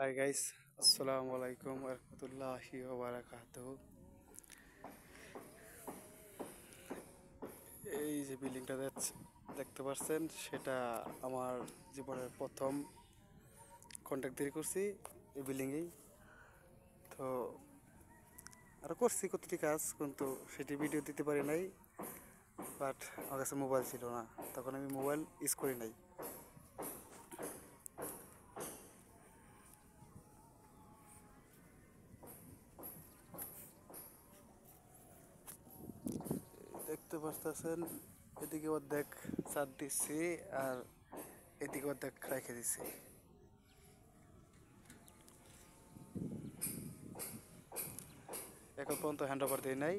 Hi guys, আসসালামু আলাইকুম রহমতুল্লাহি ওয়া বারাকাতুহু। এই যে বিল্ডিংটা দেখতে পাচ্ছেন, সেটা আমার জীবনের প্রথম কন্ট্যাক্ট তৈরি করছি এই বিল্ডিংয়েই। তো আরও করছি কতটি কাজ, কিন্তু সেটি ভিডিও দিতে পারি নাই। বাট আমার কাছে মোবাইল ছিল না, তখন আমি মোবাইল ইউজ করি নাই। দেখতে পাচ্ছেন, এদিকে অর্ধেক ছাদ দিচ্ছি আর এদিকে অর্ধেক রেখে দিচ্ছি। এখন পর্যন্ত হ্যান্ড ওভার দিই নাই।